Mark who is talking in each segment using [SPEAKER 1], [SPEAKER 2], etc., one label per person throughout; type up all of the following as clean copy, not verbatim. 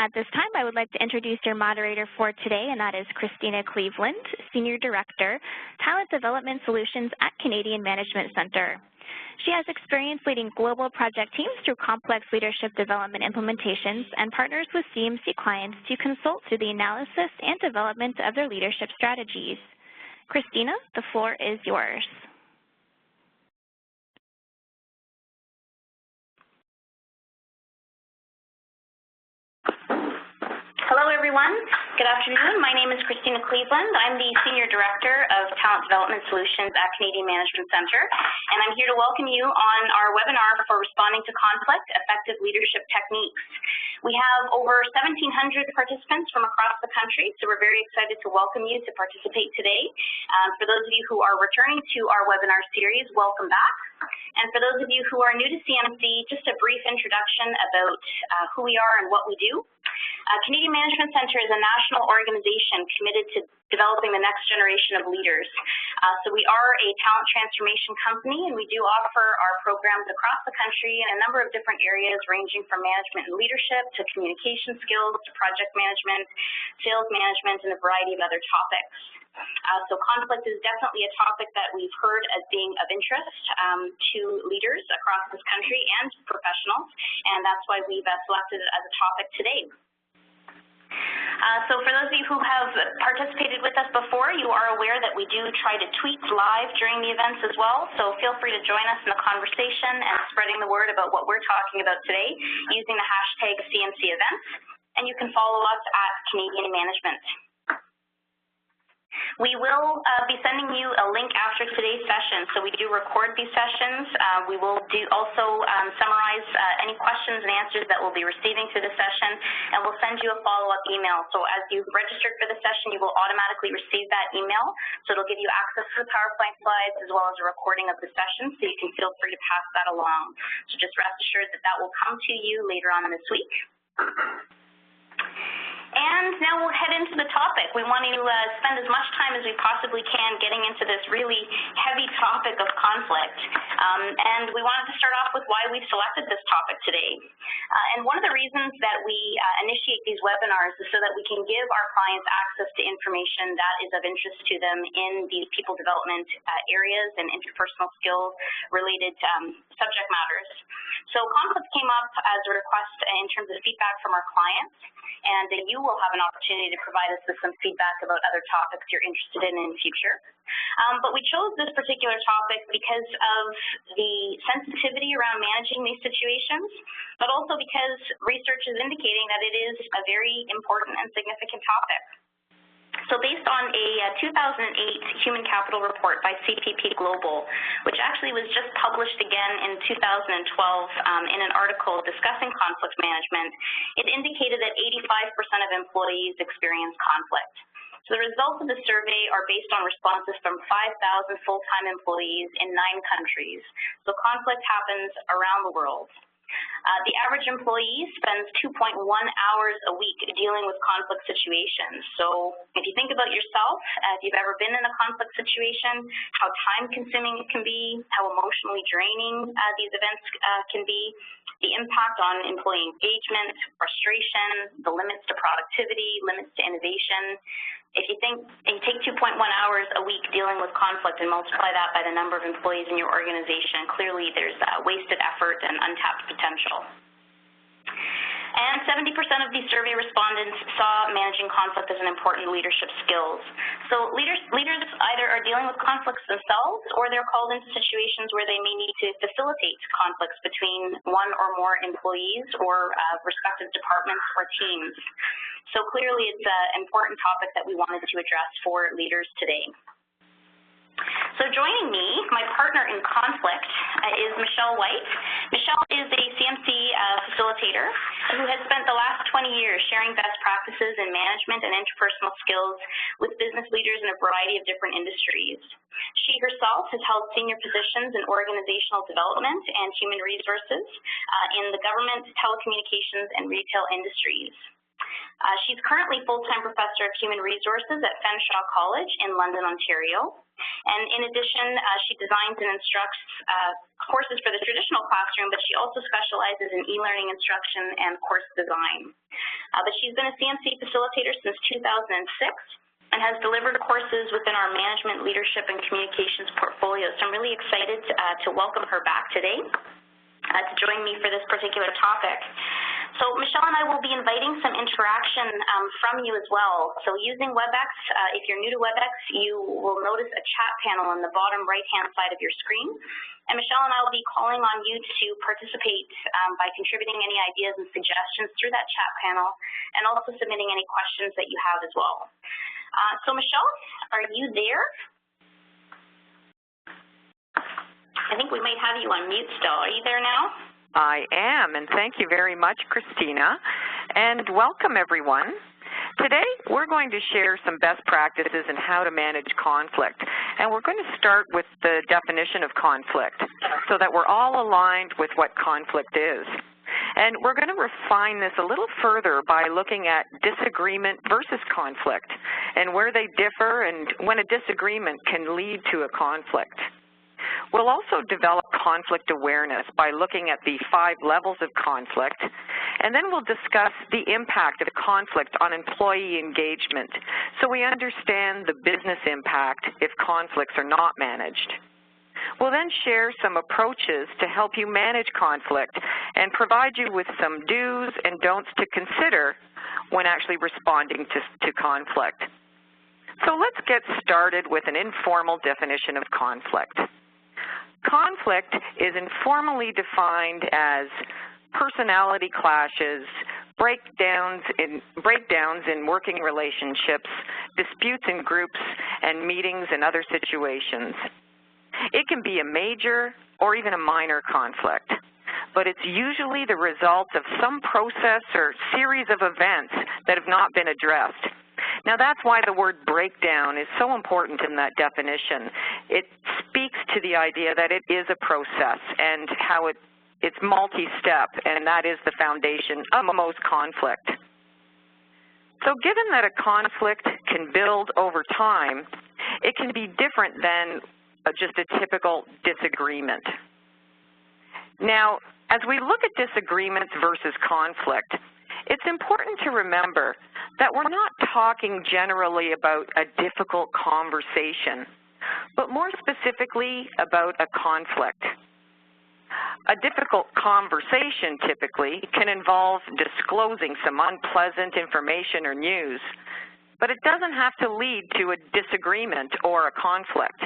[SPEAKER 1] At this time, I would like to introduce your moderator for today, and that is Christina Cleveland, Senior Director, Talent Development Solutions at Canadian Management Centre. She has experience leading global project teams through complex leadership development implementations and partners with CMC clients to consult through the analysis and development of their leadership strategies. Christina, the floor is yours.
[SPEAKER 2] Hello, everyone. Good afternoon. My name is Christina Cleveland. I'm the Senior Director of Talent Development Solutions at Canadian Management Centre, and I'm here to welcome you on our webinar for Responding to Conflict, Effective Leadership Techniques. We have over 1,700 participants from across the country, so we're very excited to welcome you to participate today. For those of you who are returning to our webinar series, welcome back. And for those of you who are new to CMC, just a brief introduction about who we are and what we do. Canadian Management Centre is a national organization committed to developing the next generation of leaders. So we are a talent transformation company, and we do offer our programs across the country in a number of different areas, ranging from management and leadership to communication skills to project management, sales management, and a variety of other topics. So conflict is definitely a topic that we've heard as being of interest to leaders across this country and professionals, and that's why we've selected it as a topic today. So for those of you who have participated with us before, you are aware that we do try to tweet live during the events as well, so feel free to join us in the conversation and spreading the word about what we're talking about today using the hashtag CMC events, and you can follow us at Canadian Management. We will be sending you a link after today's session, so we do record these sessions. We will also summarize any questions and answers that we'll be receiving through the session, and we'll send you a follow-up email. So as you've registered for the session, you will automatically receive that email, so it'll give you access to the PowerPoint slides as well as a recording of the session, so you can feel free to pass that along. So just rest assured that that will come to you later on this week. And now we'll head into the topic. We want to spend as much time as we possibly can getting into this really heavy topic of conflict. And we wanted to start off with why we've selected this topic today. And one of the reasons that we initiate these webinars is so that we can give our clients access to information that is of interest to them in these people development areas and interpersonal skills related subject matters. So conflict came up as a request in terms of feedback from our clients, and you will have an opportunity to provide us with some feedback about other topics you're interested in the future. But we chose this particular topic because of the sensitivity around managing these situations, but also because research is indicating that it is a very important and significant topic. So based on a 2008 Human Capital Report by CPP Global, which actually was just published again in 2012 in an article discussing conflict management, it indicated that 85% of employees experience conflict. So the results of the survey are based on responses from 5,000 full-time employees in 9 countries. So conflict happens around the world. The average employee spends 2.1 hours a week dealing with conflict situations. So if you think about yourself, if you've ever been in a conflict situation, how time-consuming it can be, how emotionally draining these events can be, the impact on employee engagement, frustration, the limits to productivity, limits to innovation. If you think and you take 2.1 hours a week dealing with conflict and multiply that by the number of employees in your organization, clearly there's wasted effort and untapped potential. And 70% of these survey respondents saw managing conflict as an important leadership skill. So leaders either are dealing with conflicts themselves, or they're called into situations where they may need to facilitate conflicts between one or more employees or respective departments or teams. So clearly it's an important topic that we wanted to address for leaders today. So joining me, my partner in conflict, is Michelle White. Michelle is a CMC facilitator who has spent the last 20 years sharing best practices in management and interpersonal skills with business leaders in a variety of different industries. She herself has held senior positions in organizational development and human resources in the government, telecommunications, and retail industries. She's currently full-time professor of human resources at Fanshawe College in London, Ontario. And in addition, she designs and instructs courses for the traditional classroom, but she also specializes in e-learning instruction and course design. But she's been a CMC facilitator since 2006 and has delivered courses within our management, leadership, and communications portfolio. So I'm really excited to welcome her back today to join me for this particular topic. So Michelle and I will be inviting some interaction from you as well. So using WebEx, if you're new to WebEx, you will notice a chat panel on the bottom right-hand side of your screen. And Michelle and I will be calling on you to participate by contributing any ideas and suggestions through that chat panel, and also submitting any questions that you have as well. So Michelle, are you there? I think we might have you on mute still. Are you there now?
[SPEAKER 3] I am, and thank you very much, Christina, and welcome everyone. Today, we're going to share some best practices in how to manage conflict, and we're going to start with the definition of conflict so that we're all aligned with what conflict is. And we're going to refine this a little further by looking at disagreement versus conflict and where they differ and when a disagreement can lead to a conflict. We'll also develop conflict awareness by looking at the 5 levels of conflict, and then we'll discuss the impact of conflict on employee engagement so we understand the business impact if conflicts are not managed. We'll then share some approaches to help you manage conflict and provide you with some do's and don'ts to consider when actually responding to conflict. So let's get started with an informal definition of conflict. Conflict is informally defined as personality clashes, breakdowns in working relationships, disputes in groups, and meetings and other situations. It can be a major or even a minor conflict, but it's usually the result of some process or series of events that have not been addressed. Now, that's why the word breakdown is so important in that definition. It speaks to the idea that it is a process and how it's multi-step, and that is the foundation of most conflict. So given that a conflict can build over time, it can be different than just a typical disagreement. Now, as we look at disagreements versus conflict, it's important to remember that we're not talking generally about a difficult conversation, but more specifically about a conflict. A difficult conversation typically can involve disclosing some unpleasant information or news, but it doesn't have to lead to a disagreement or a conflict.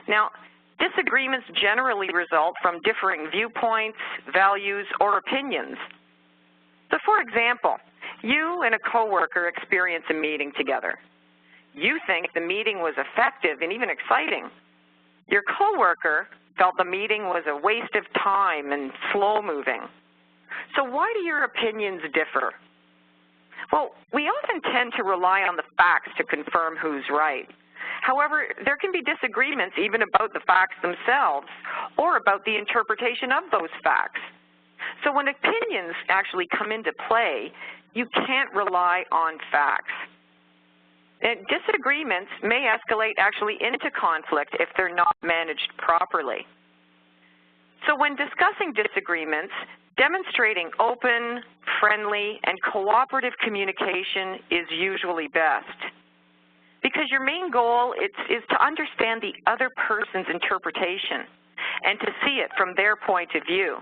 [SPEAKER 3] Now, disagreements generally result from differing viewpoints, values, or opinions. So, for example, you and a coworker experience a meeting together. You think the meeting was effective and even exciting. Your coworker felt the meeting was a waste of time and slow-moving. So why do your opinions differ? Well, we often tend to rely on the facts to confirm who's right. However, there can be disagreements even about the facts themselves or about the interpretation of those facts. So when opinions actually come into play, you can't rely on facts. And disagreements may escalate actually into conflict if they're not managed properly. So when discussing disagreements, demonstrating open, friendly, and cooperative communication is usually best. Because your main goal is to understand the other person's interpretation and to see it from their point of view.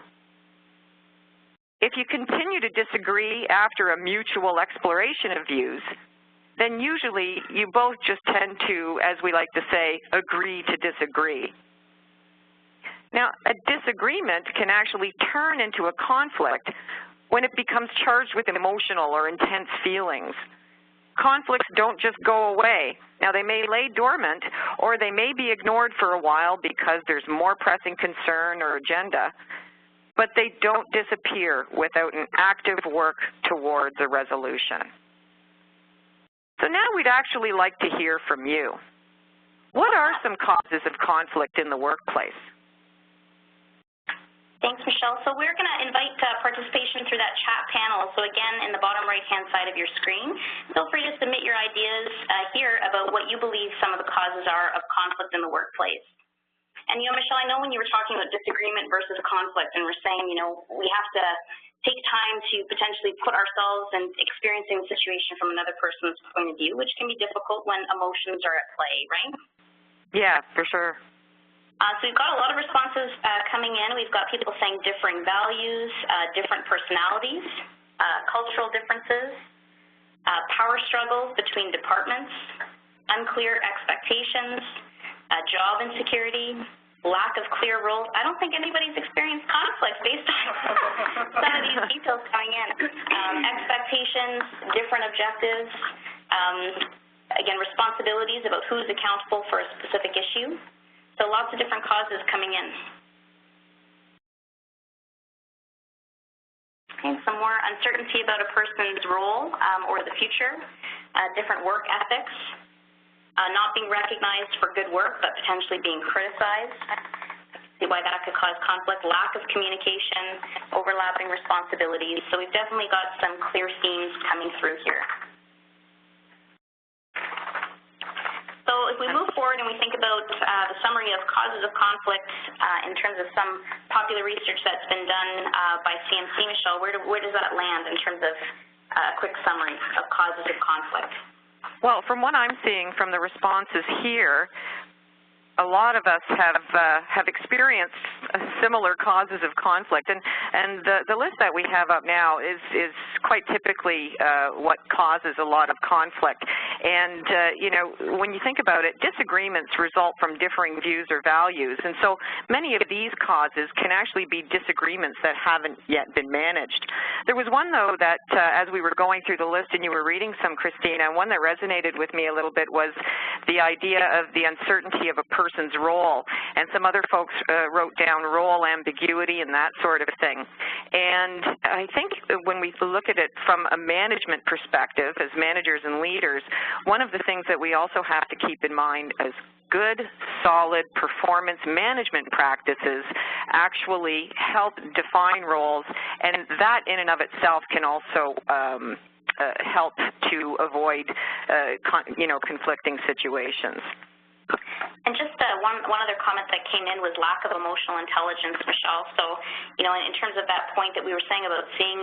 [SPEAKER 3] If you continue to disagree after a mutual exploration of views, then usually you both just tend to, as we like to say, agree to disagree. Now, a disagreement can actually turn into a conflict when it becomes charged with emotional or intense feelings. Conflicts don't just go away. Now, they may lay dormant, or they may be ignored for a while because there's more pressing concern or agenda, but they don't disappear without an active work towards a resolution. So now we'd actually like to hear from you. What are some causes of conflict in the workplace?
[SPEAKER 2] Thanks, Michelle. So we're going to invite participation through that chat panel. So again, in the bottom right-hand side of your screen, feel free to submit your ideas here about what you believe some of the causes are of conflict in the workplace. And, Michelle, I know when you were talking about disagreement versus conflict and we're saying, we have to take time to potentially put ourselves and experiencing the situation from another person's point of view, which can be difficult when emotions are at play, right?
[SPEAKER 3] Yeah, for sure.
[SPEAKER 2] So we've got a lot of responses coming in. We've got people saying differing values, different personalities, cultural differences, power struggles between departments, unclear expectations, job insecurity, lack of clear roles. I don't think anybody's experienced conflict based on some of these details coming in. Expectations, different objectives, again, responsibilities about who's accountable for a specific issue. So lots of different causes coming in. Okay, some more uncertainty about a person's role or the future, different work ethics, not being recognized for good work but potentially being criticized. See why that could cause conflict, lack of communication, overlapping responsibilities. So we've definitely got some clear themes coming through here. So if we move forward and we think about the summary of causes of conflict in terms of some popular research that's been done by CMC, Michelle, where does that land in terms of a quick summary of causes of conflict?
[SPEAKER 3] Well, from what I'm seeing from the responses here, a lot of us have experienced similar causes of conflict, and the list that we have up now is quite typically what causes a lot of conflict. And you know, when you think about it, disagreements result from differing views or values, and so many of these causes can actually be disagreements that haven't yet been managed. There was one, though, that as we were going through the list and you were reading some, Christina, one that resonated with me a little bit was the idea of the uncertainty of a person's role, and some other folks wrote down role ambiguity and that sort of thing. And I think when we look at it from a management perspective, as managers and leaders, one of the things that we also have to keep in mind is good, solid performance management practices actually help define roles, and that in and of itself can also help to avoid conflicting situations.
[SPEAKER 2] And just one other comment that came in was lack of emotional intelligence, Michelle. So, you know, in terms of that point that we were saying about seeing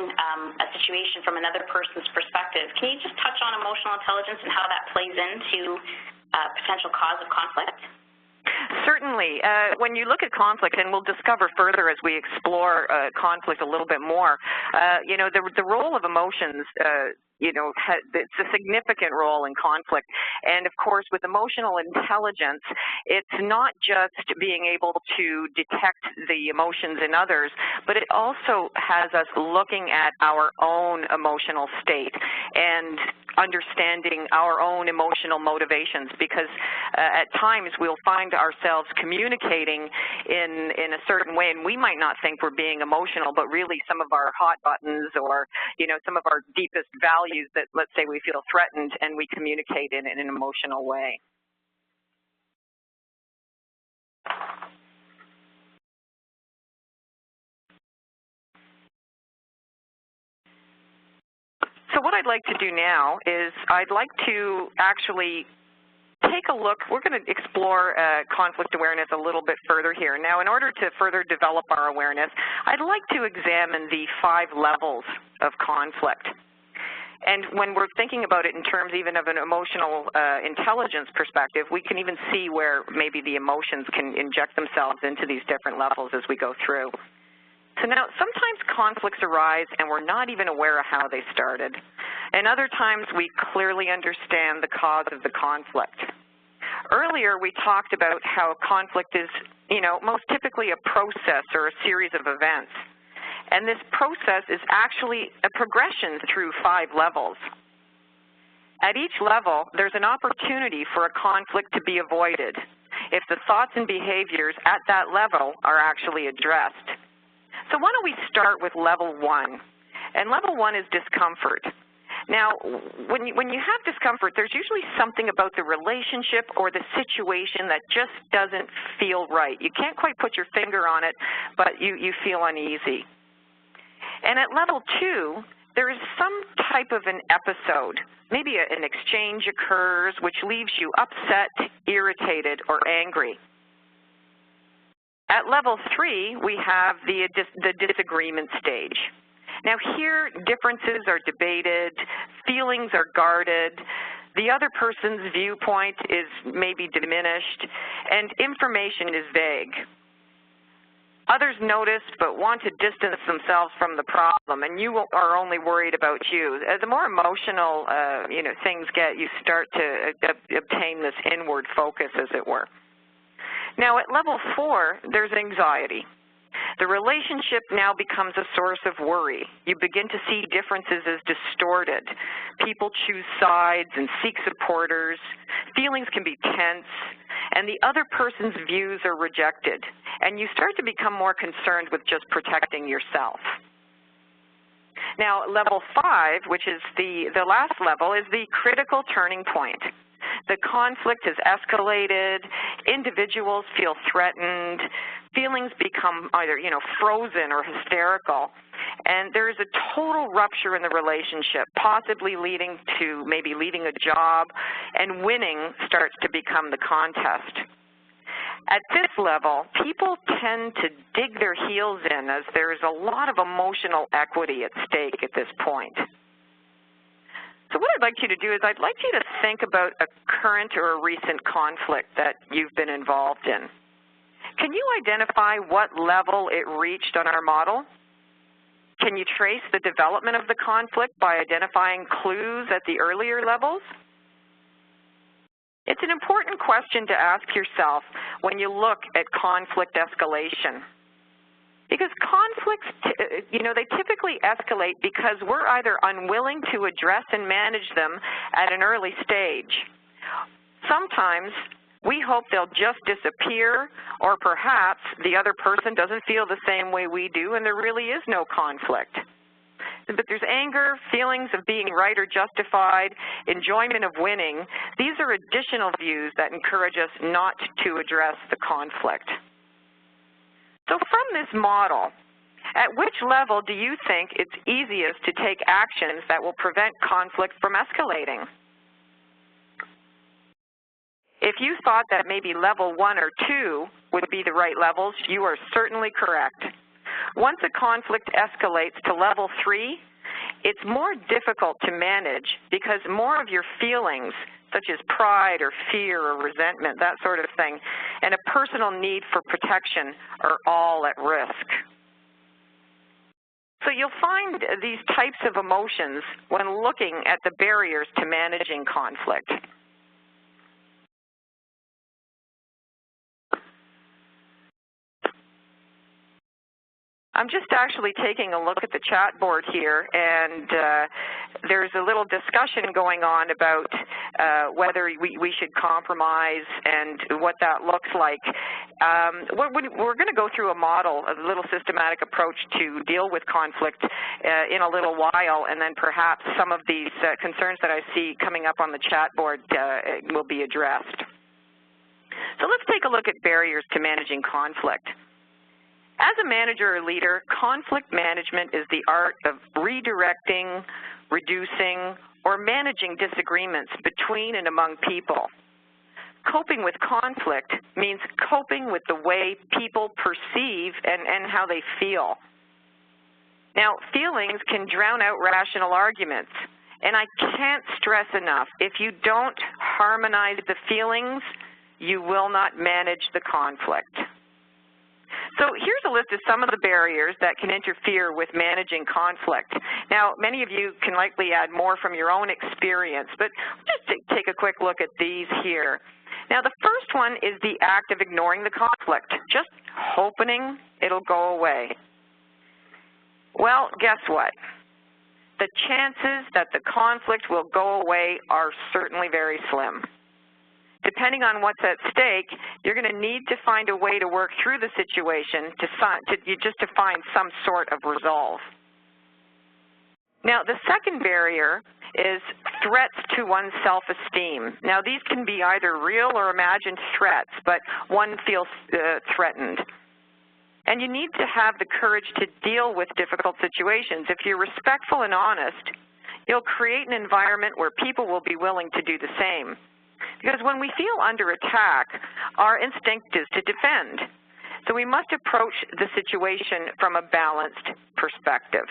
[SPEAKER 2] a situation from another person's perspective, can you just touch on emotional intelligence and how that plays into potential cause of conflict?
[SPEAKER 3] Certainly. When you look at conflict, and we'll discover further as we explore conflict a little bit more, you know, the role of emotions, you know, it's a significant role in conflict. And, of course, with emotional intelligence, it's not just being able to detect the emotions in others, but it also has us looking at our own emotional state and understanding our own emotional motivations, because at times we'll find ourselves communicating in a certain way, and we might not think we're being emotional, but really some of our hot buttons or, you know, some of our deepest values that, let's say, we feel threatened, and we communicate in an emotional way. So what I'd like to do now is I'd like to actually take a look. We're going to explore conflict awareness a little bit further here. Now, in order to further develop our awareness, I'd like to examine the 5 levels of conflict. And when we're thinking about it in terms even of an emotional intelligence perspective, we can even see where maybe the emotions can inject themselves into these different levels as we go through. So now, sometimes conflicts arise and we're not even aware of how they started. And other times we clearly understand the cause of the conflict. Earlier, we talked about how conflict is, you know, most typically a process or a series of events. And this process is actually a progression through 5 levels. At each level, there's an opportunity for a conflict to be avoided if the thoughts and behaviors at that level are actually addressed. So why don't we start with level 1? And level 1 is discomfort. Now, when you have discomfort, there's usually something about the relationship or the situation that just doesn't feel right. You can't quite put your finger on it, but you feel uneasy. And at level 2, there is some type of an episode. Maybe an exchange occurs which leaves you upset, irritated, or angry. At level 3, we have the disagreement stage. Now here, differences are debated, feelings are guarded, the other person's viewpoint is maybe diminished, and information is vague. Others notice but want to distance themselves from the problem, and you are only worried about you. The more emotional things get, you start to obtain this inward focus, as it were. Now at level 4, there's anxiety. The relationship now becomes a source of worry. You begin to see differences as distorted. People choose sides and seek supporters. Feelings can be tense, and the other person's views are rejected. And you start to become more concerned with just protecting yourself. Now, level 5, which is the last level, is the critical turning point. The conflict has escalated, individuals feel threatened, feelings become either, frozen or hysterical, and there is a total rupture in the relationship, possibly leading to maybe leaving a job, and winning starts to become the contest. At this level, people tend to dig their heels in as there's a lot of emotional equity at stake at this point. So what I'd like you to do is I'd like you to think about a current or a recent conflict that you've been involved in. Can you identify what level it reached on our model? Can you trace the development of the conflict by identifying clues at the earlier levels? It's an important question to ask yourself when you look at conflict escalation. Because conflicts, they typically escalate because we're either unwilling to address and manage them at an early stage. Sometimes we hope they'll just disappear, or perhaps the other person doesn't feel the same way we do and there really is no conflict. But there's anger, feelings of being right or justified, enjoyment of winning. These are additional views that encourage us not to address the conflict. So from this model, at which level do you think it's easiest to take actions that will prevent conflict from escalating? If you thought that maybe level 1 or 2 would be the right levels, you are certainly correct. Once a conflict escalates to level 3, it's more difficult to manage because more of your feelings, such as pride or fear or resentment, that sort of thing, and a personal need for protection are all at risk. So you'll find these types of emotions when looking at the barriers to managing conflict. I'm just actually taking a look at the chat board here, and there's a little discussion going on about whether we should compromise and what that looks like. We're going to go through a model, a little systematic approach to deal with conflict in a little while, and then perhaps some of these concerns that I see coming up on the chat board will be addressed. So let's take a look at barriers to managing conflict. As a manager or leader, conflict management is the art of redirecting, reducing, or managing disagreements between and among people. Coping with conflict means coping with the way people perceive and how they feel. Now, feelings can drown out rational arguments, and I can't stress enough, if you don't harmonize the feelings, you will not manage the conflict. So here's a list of some of the barriers that can interfere with managing conflict. Now, many of you can likely add more from your own experience, but just take a quick look at these here. Now, the first one is the act of ignoring the conflict, just hoping it'll go away. Well, guess what? The chances that the conflict will go away are certainly very slim. Depending on what's at stake, you're going to need to find a way to work through the situation just to find some sort of resolve. Now, the second barrier is threats to one's self-esteem. Now, these can be either real or imagined threats, but one feels threatened. And you need to have the courage to deal with difficult situations. If you're respectful and honest, you'll create an environment where people will be willing to do the same. Because when we feel under attack, our instinct is to defend. So we must approach the situation from a balanced perspective.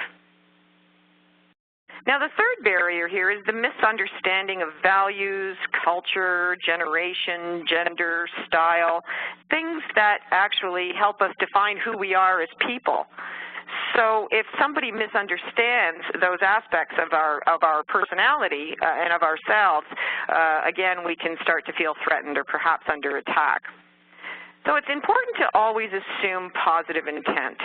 [SPEAKER 3] Now, the third barrier here is the misunderstanding of values, culture, generation, gender, style, things that actually help us define who we are as people. So if somebody misunderstands those aspects of our personality and of ourselves, again, we can start to feel threatened or perhaps under attack. So it's important to always assume positive intent.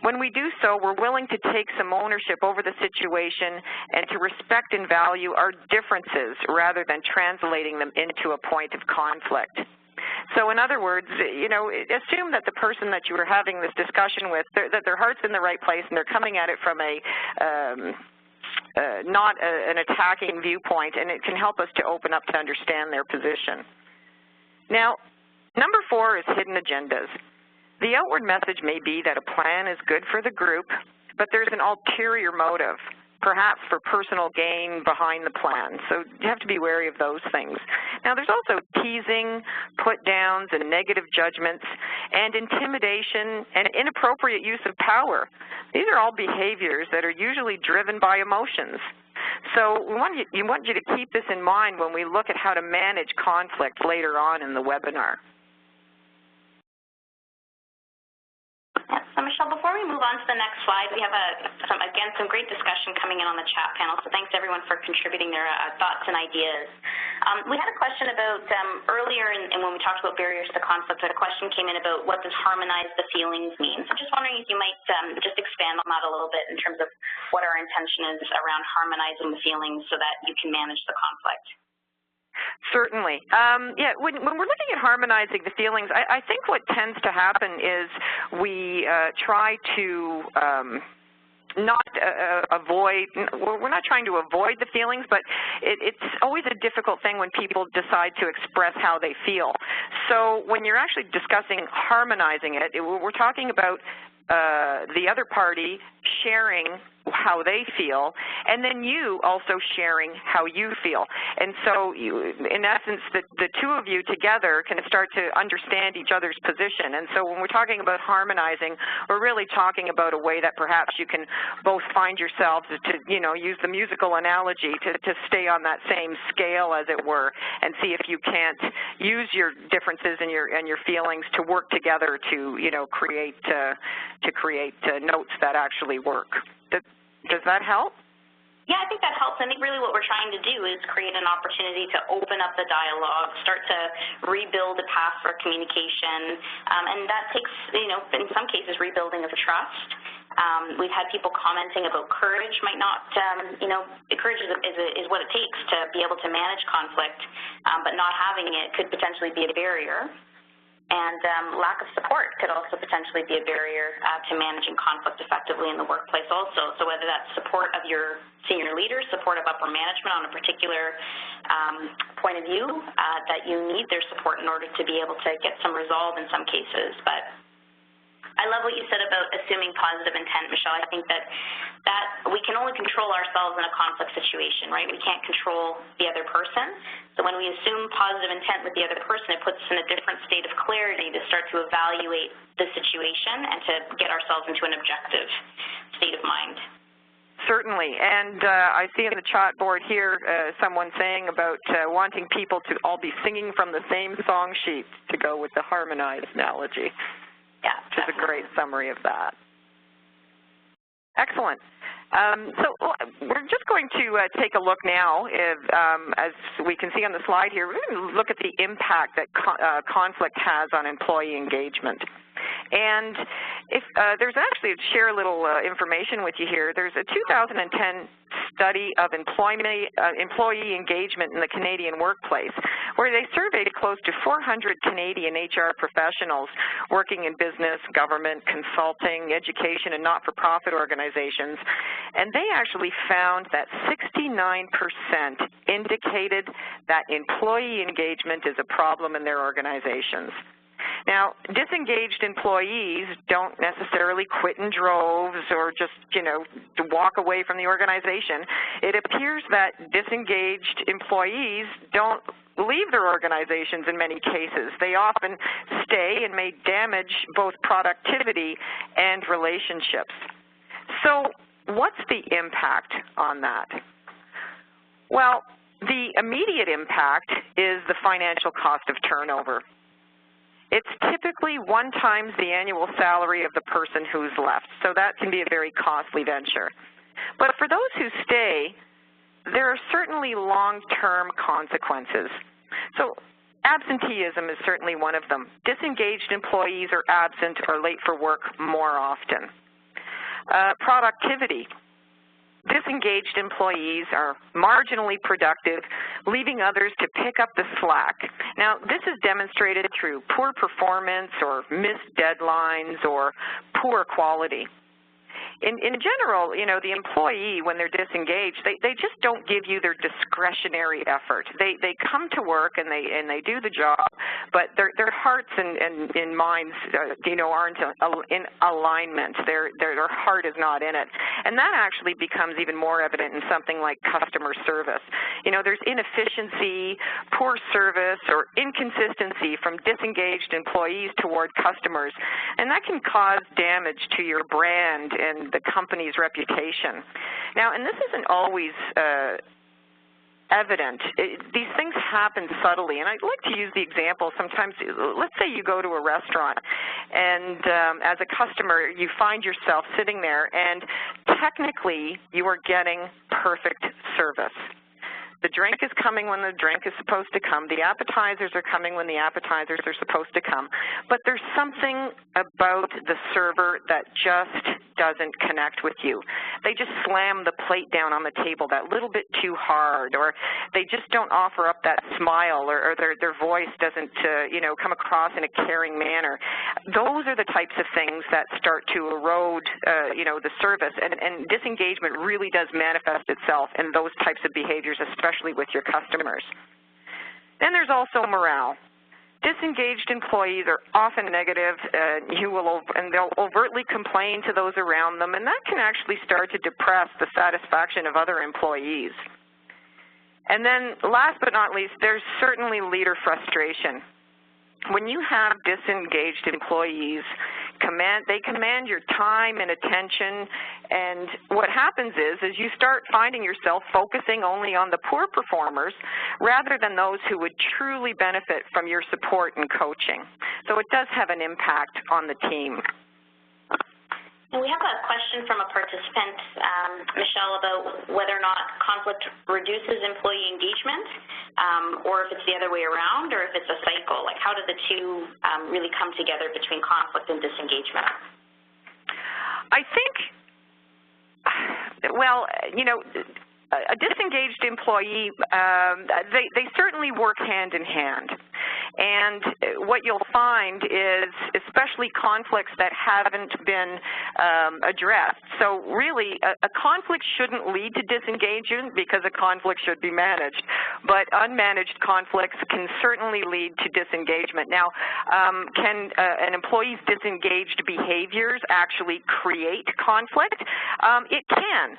[SPEAKER 3] When we do so, we're willing to take some ownership over the situation and to respect and value our differences rather than translating them into a point of conflict. So in other words, you know, assume that the person that you were having this discussion with, that their heart's in the right place and they're coming at it from a not an attacking viewpoint, and it can help us to open up to understand their position. Now, number 4 is hidden agendas. The outward message may be that a plan is good for the group, but there's an ulterior motive, perhaps for personal gain behind the plan. So you have to be wary of those things. Now, there's also teasing, put-downs, and negative judgments, and intimidation, and inappropriate use of power. These are all behaviors that are usually driven by emotions. So we want you to keep this in mind when we look at how to manage conflict later on in the webinar.
[SPEAKER 2] So Michelle, before we move on to the next slide, we have some great discussion coming in on the chat panel, so thanks everyone for contributing their thoughts and ideas. We had a question about, earlier when we talked about barriers to conflict, a question came in about what does harmonize the feelings mean. So just wondering if you might just expand on that a little bit in terms of what our intention is around harmonizing the feelings so that you can manage the conflict.
[SPEAKER 3] Certainly. Yeah, when we're looking at harmonizing the feelings, I think what tends to happen is we try to not avoid, we're not trying to avoid the feelings, but it's always a difficult thing when people decide to express how they feel. So when you're actually discussing harmonizing it, we're talking about the other party sharing how they feel, and then you also sharing how you feel. And so, in essence, the two of you together can start to understand each other's position. And so when we're talking about harmonizing, we're really talking about a way that perhaps you can both find yourselves to, you know, use the musical analogy to stay on that same scale, as it were, and see if you can't use your differences and your feelings to work together to, you know, create notes that actually work. Does that help?
[SPEAKER 2] Yeah, I think that helps. I think really what we're trying to do is create an opportunity to open up the dialogue, start to rebuild a path for communication, and that takes, you know, in some cases, rebuilding of trust. We've had people commenting about courage might not, you know, courage is what it takes to be able to manage conflict, but not having it could potentially be a barrier. And lack of support could also potentially be a barrier to managing conflict effectively in the workplace also. So whether that's support of your senior leaders, support of upper management on a particular point of view, that you need their support in order to be able to get some resolve in some cases. But I love what you said about assuming positive intent, Michelle. I think that we can only control ourselves in a conflict situation, right? We can't control the other person. So when we assume positive intent with the other person, it puts us in a different state of clarity to start to evaluate the situation and to get ourselves into an objective state of mind.
[SPEAKER 3] Certainly, and I see in the chat board here someone saying about wanting people to all be singing from the same song sheet to go with the harmonized analogy.
[SPEAKER 2] Yeah,
[SPEAKER 3] which is a great summary of that. Excellent. So we're just going to take a look now, as we can see on the slide here, we're going to look at the impact that conflict has on employee engagement. And if there's actually, share a little information with you here, there's a 2010 study of employee engagement in the Canadian workplace, where they surveyed close to 400 Canadian HR professionals working in business, government, consulting, education, and not-for-profit organizations, and they actually found that 69% indicated that employee engagement is a problem in their organizations. Now, disengaged employees don't necessarily quit in droves or just, you know, to walk away from the organization. It appears that disengaged employees don't leave their organizations in many cases. They often stay and may damage both productivity and relationships. So what's the impact on that? Well, the immediate impact is the financial cost of turnover. It's typically 1 times the annual salary of the person who's left, so that can be a very costly venture. But for those who stay, there are certainly long-term consequences. So absenteeism is certainly one of them. Disengaged employees are absent or late for work more often. Productivity. Disengaged employees are marginally productive, leaving others to pick up the slack. Now, this is demonstrated through poor performance or missed deadlines or poor quality. In general, you know, the employee, when they're disengaged, they just don't give you their discretionary effort. They come to work and they do the job, but their hearts and minds, you know, aren't in alignment. Their heart is not in it. And that actually becomes even more evident in something like customer service. You know, there's inefficiency, poor service, or inconsistency from disengaged employees toward customers, and that can cause damage to your brand and the company's reputation. Now, and this isn't always evident. These things happen subtly, and I'd like to use the example sometimes. Let's say you go to a restaurant, and as a customer, you find yourself sitting there, and technically you are getting perfect service. The drink is coming when the drink is supposed to come. The appetizers are coming when the appetizers are supposed to come. But there's something about the server that just doesn't connect with you. They just slam the plate down on the table that little bit too hard, or they just don't offer up that smile, or their voice doesn't, you know, come across in a caring manner. Those are the types of things that start to erode, you know, the service, and disengagement really does manifest itself in those types of behaviors, especially with your customers. Then there's also morale. Disengaged employees are often negative, and they'll overtly complain to those around them, and that can actually start to depress the satisfaction of other employees. And then last but not least, there's certainly leader frustration. When you have disengaged employees, they command your time and attention, and what happens is you start finding yourself focusing only on the poor performers rather than those who would truly benefit from your support and coaching. So it does have an impact on the team.
[SPEAKER 2] And we have a question from a participant, Michelle, about whether or not conflict reduces employee engagement, or if it's the other way around, or if it's a cycle. Like, how do the two really come together between conflict and disengagement?
[SPEAKER 3] I think, well, you know, a disengaged employee, they certainly work hand in hand. And what you'll find is especially conflicts that haven't been addressed. So really, a conflict shouldn't lead to disengagement because a conflict should be managed. But unmanaged conflicts can certainly lead to disengagement. Now, can an employee's disengaged behaviors actually create conflict? It can.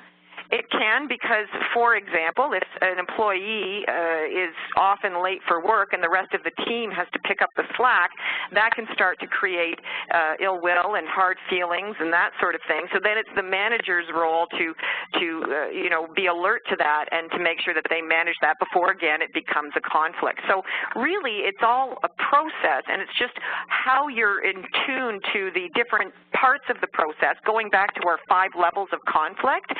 [SPEAKER 3] It can because, for example, if an employee is often late for work and the rest of the team has to pick up the slack, that can start to create ill will and hard feelings and that sort of thing. So then it's the manager's role to you know, be alert to that and to make sure that they manage that before, again, it becomes a conflict. So really, it's all a process, and it's just how you're in tune to the different parts of the process. Going back to our 5 levels of conflict,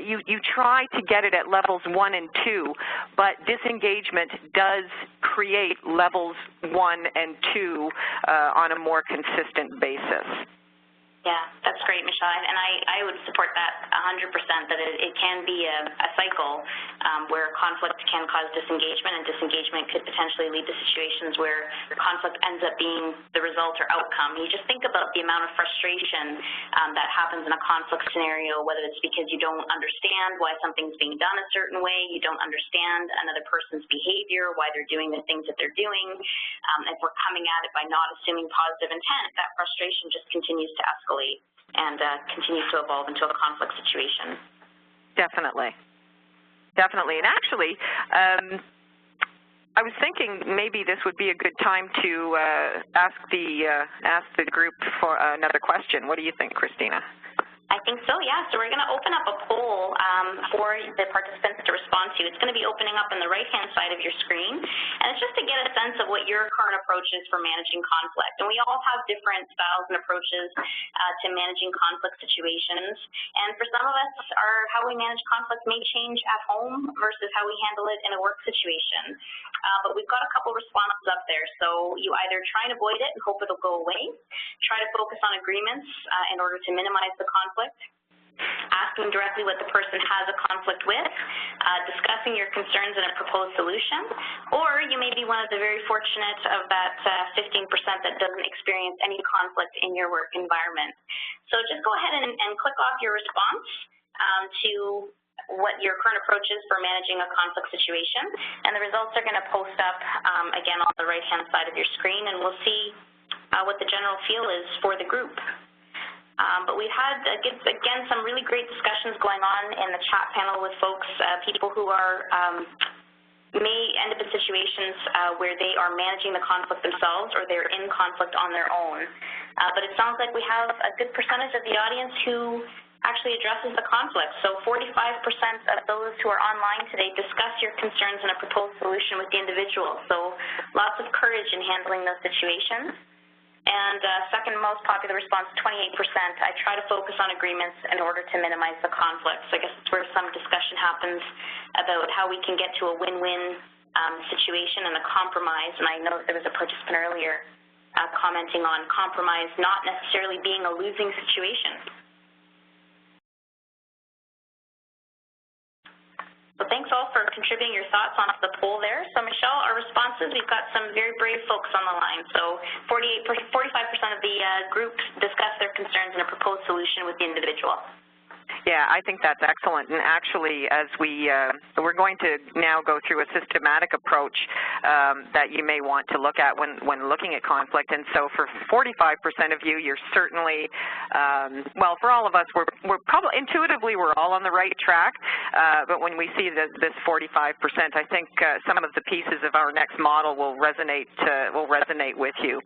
[SPEAKER 3] you try to get it at levels 1 and 2, but disengagement does create levels 1 and 2 on a more consistent basis.
[SPEAKER 2] Yeah, that's great, Michelle, and I would support that 100%, that it can be a cycle where conflict can cause disengagement, and disengagement could potentially lead to situations where conflict ends up being the result or outcome. You just think about the amount of frustration that happens in a conflict scenario, whether it's because you don't understand why something's being done a certain way, you don't understand another person's behavior, why they're doing the things that they're doing. If we're coming at it by not assuming positive intent, that frustration just continues to escalate and continues to evolve into a conflict situation.
[SPEAKER 3] Definitely. Definitely. And actually, I was thinking maybe this would be a good time to ask the group for another question. What do you think, Christina?
[SPEAKER 2] I think so, yeah. So we're going to open up a poll for the participants to respond to. It's going to be opening up on the right-hand side of your screen, and it's just to get a sense of what your current approach is for managing conflict. And we all have different styles and approaches to managing conflict situations. And for some of us, how we manage conflict may change at home versus how we handle it in a work situation. But we've got a couple responses up there. So you either try and avoid it and hope it'll go away, try to focus on agreements in order to minimize the conflict, asking directly what the person has a conflict with, discussing your concerns and a proposed solution, or you may be one of the very fortunate of that 15% that doesn't experience any conflict in your work environment. So just go ahead and click off your response to what your current approach is for managing a conflict situation, and the results are going to post up again on the right-hand side of your screen, and we'll see what the general feel is for the group. But we've had, again, some really great discussions going on in the chat panel with folks, people who are may end up in situations where they are managing the conflict themselves or they're in conflict on their own. But it sounds like we have a good percentage of the audience who actually addresses the conflict. So 45% of those who are online today discuss your concerns and a proposed solution with the individual. So lots of courage in handling those situations. And second most popular response, 28%, I try to focus on agreements in order to minimize the conflict. So I guess it's where some discussion happens about how we can get to a win-win situation and a compromise. And I know that there was a participant earlier commenting on compromise not necessarily being a losing situation. So thanks all for contributing your thoughts onto the poll there. So Michelle, our responses, we've got some very brave folks on the line. So 45% of the group discuss their concerns and a proposed solution with the individual.
[SPEAKER 3] Yeah, I think that's excellent. And actually, as we're going to now go through a systematic approach that you may want to look at when looking at conflict. And so for 45% of you, you're certainly, well, for all of us, we're probably intuitively we're all on the right track. But when we see this 45%, I think some of the pieces of our next model will resonate with you.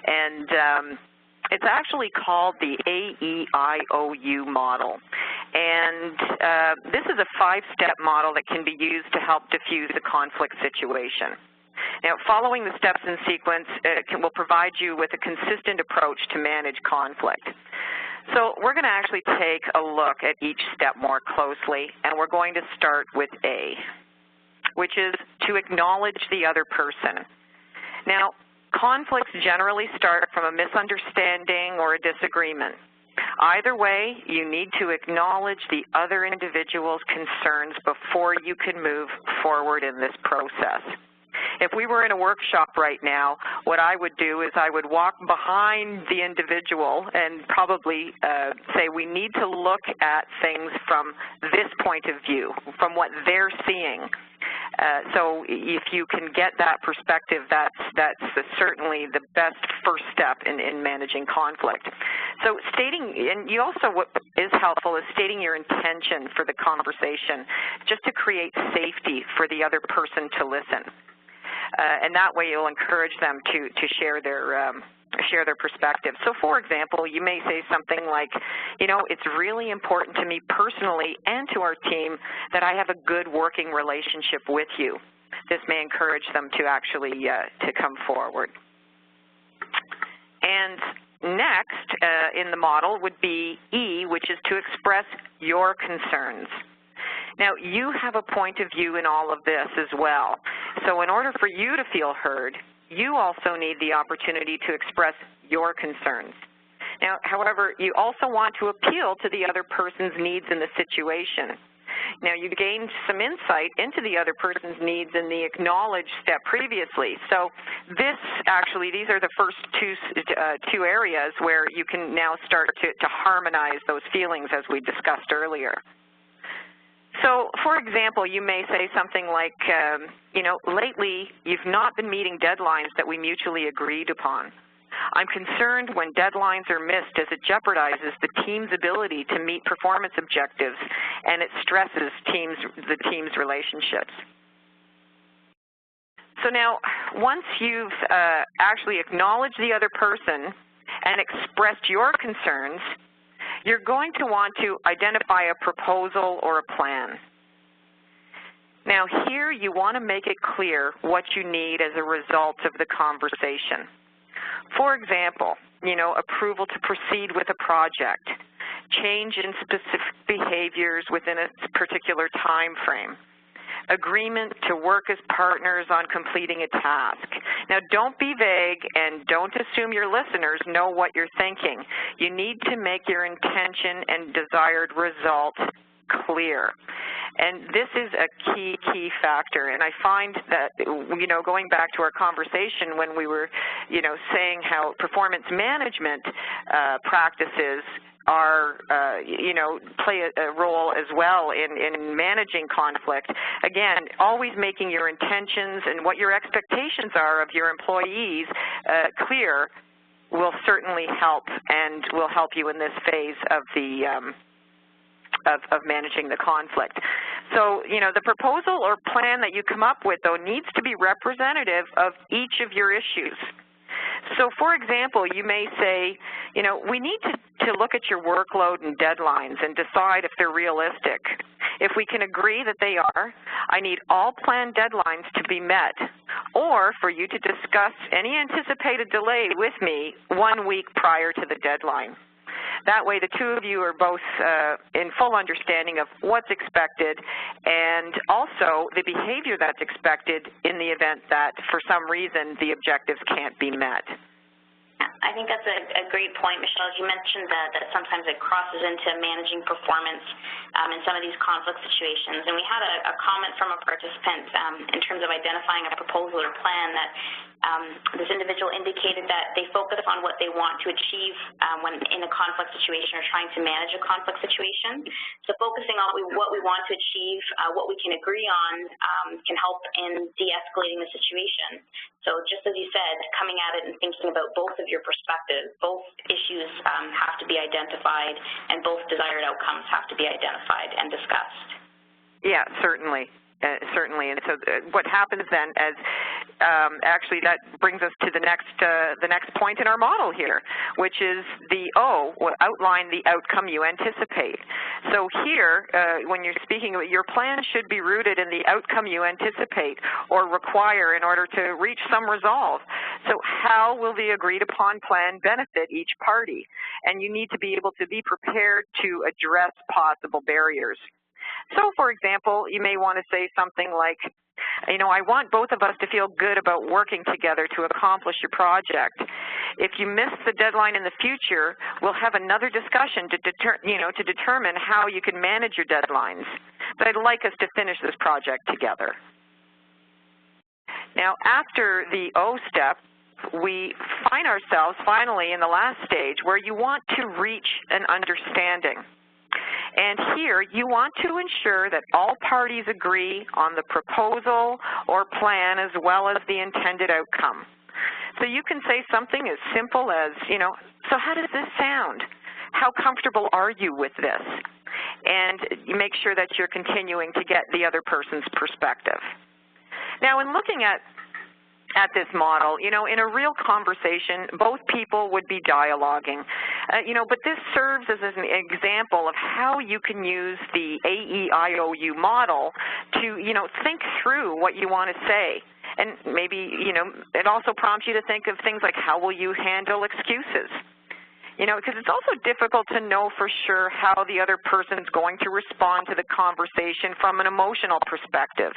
[SPEAKER 3] And it's actually called the AEIOU model. And this is a 5-step model that can be used to help diffuse a conflict situation. Now, following the steps in sequence will provide you with a consistent approach to manage conflict. So we're going to actually take a look at each step more closely, and we're going to start with A, which is to acknowledge the other person. Now, conflicts generally start from a misunderstanding or a disagreement. Either way, you need to acknowledge the other individual's concerns before you can move forward in this process. If we were in a workshop right now, what I would do is I would walk behind the individual and probably say we need to look at things from this point of view, from what they're seeing. So if you can get that perspective, that's certainly the best first step in managing conflict. So stating, and you also, what is helpful is stating your intention for the conversation, just to create safety for the other person to listen. And that way you'll encourage them to share their perspective. So for example, you may say something like, you know, it's really important to me personally and to our team that I have a good working relationship with you. This may encourage them to actually to come forward. And next in the model would be E, which is to express your concerns. Now, you have a point of view in all of this as well. So in order for you to feel heard, you also need the opportunity to express your concerns. Now, however, you also want to appeal to the other person's needs in the situation. Now, you gained some insight into the other person's needs in the acknowledge step previously. So this actually, these are the first two areas where you can now start to harmonize those feelings as we discussed earlier. So, for example, you may say something like, you know, lately you've not been meeting deadlines that we mutually agreed upon. I'm concerned when deadlines are missed as it jeopardizes the team's ability to meet performance objectives and it stresses the team's relationships. So now, once you've actually acknowledged the other person and expressed your concerns, you're going to want to identify a proposal or a plan. Now here you want to make it clear what you need as a result of the conversation. For example, approval to proceed with a project, change in specific behaviors within a particular time frame, agreement to work as partners on completing a task. Now, don't be vague and don't assume your listeners know what you're thinking. You need to make your intention and desired result clear. And this is a key factor. And I find that, going back to our conversation when we were, saying how performance management practices are, play a role as well in managing conflict. Again, always making your intentions and what your expectations are of your employees clear will certainly help and will help you in this phase of the of managing the conflict. So, the proposal or plan that you come up with, though, needs to be representative of each of your issues. So, for example, you may say, we need to look at your workload and deadlines and decide if they're realistic. If we can agree that they are, I need all planned deadlines to be met, or for you to discuss any anticipated delay with me 1 week prior to the deadline. That way the two of you are both in full understanding of what's expected and also the behavior that's expected in the event that for some reason the objectives can't be met.
[SPEAKER 2] I think that's a great point, Michelle. As you mentioned that sometimes it crosses into managing performance in some of these conflict situations. And we had a comment from a participant in terms of identifying a proposal or plan that this individual indicated that they focus on what they want to achieve when in a conflict situation or trying to manage a conflict situation. So focusing on what we want to achieve, what we can agree on can help in de-escalating the situation. So just as you said, coming at it and thinking about both of your perspectives, both issues have to be identified and both desired outcomes have to be identified and discussed.
[SPEAKER 3] Yeah, certainly. Certainly, and so what happens then as actually that brings us to the next point in our model here, which is the O, will outline the outcome you anticipate. So here, when you're speaking, your plan should be rooted in the outcome you anticipate or require in order to reach some resolve. So how will the agreed upon plan benefit each party? And you need to be able to be prepared to address possible barriers. So, for example, you may want to say something like, I want both of us to feel good about working together to accomplish your project. If you miss the deadline in the future, we'll have another discussion to determine how you can manage your deadlines. But I'd like us to finish this project together. Now, after the O step, we find ourselves finally in the last stage where you want to reach an understanding. And here, you want to ensure that all parties agree on the proposal or plan as well as the intended outcome. So you can say something as simple as, so how does this sound? How comfortable are you with this? And you make sure that you're continuing to get the other person's perspective. Now, in looking at this model, in a real conversation, both people would be dialoguing, but this serves as an example of how you can use the AEIOU model to, think through what you want to say. And maybe, it also prompts you to think of things like how will you handle excuses? Because it's also difficult to know for sure how the other person's going to respond to the conversation from an emotional perspective.